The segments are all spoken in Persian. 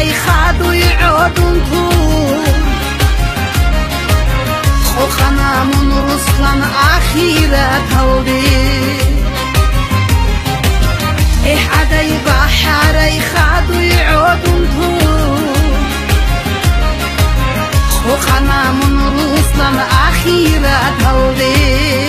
حري خادو يعودون طول خوخنا من رسلان أخيرا تولي حدا يبا حري خادو يعودون طول خوخنا من رسلان أخيرا تولي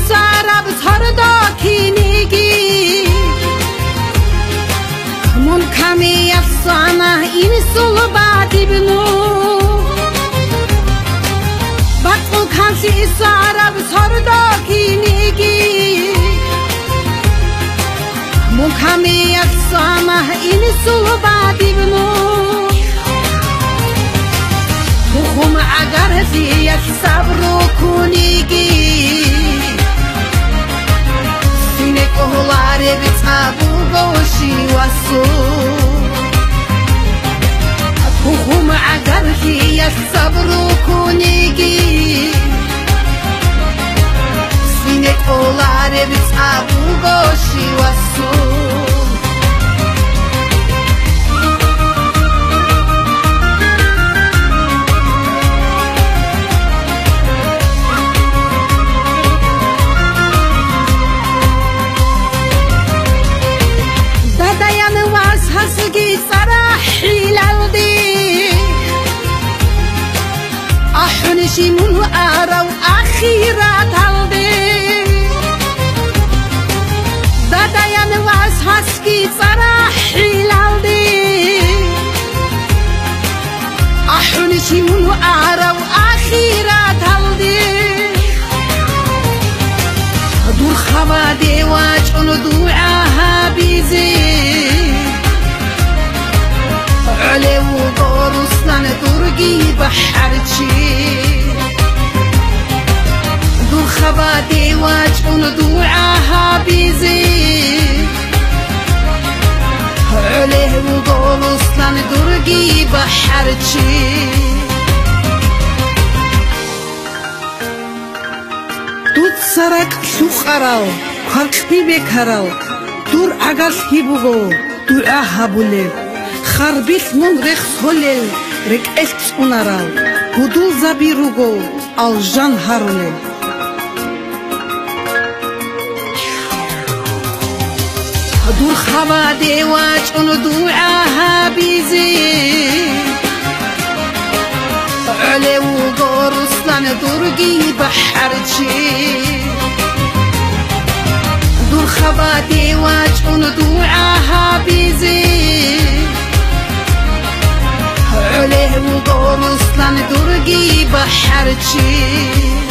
سارب تردا کینگی من کمی افسانه این سول بعدی بنو بقول کنسی سارب تردا کینگی من کمی افسانه این سول بعدی بنو بخوم اگر زیاد صبر کنیگی Oğulları bitabu goşi vasu Kuhum agar ki ya sabru kunigi Sinek oğulları bitabu goşi vasu hasgi sarahi laldi ahunishi mun araw akhirat aldi dadayan was hasgi sarahi laldi ahunishi mun araw akhirat aldi dur khavade waj un du'aha bizi علي وقرصنا درقي بحرتشي دور خباتي واجهون دوعاها بيزي علي وقرصنا درقي بحرتشي دوت سرك شوخراو خلقي بكراو دور عقل هيبوغو دوعاها بولي خربيت من ريخ هولل ريك إلتس أناراو هدول زبيروغو الجان هارولل هدول خبادي واج أندوعاها بيزي علي وقرصلان درقي بحرتشي دول خبادي واج أندوعاها بيزي عليه وقرصلان درقي بحرتشي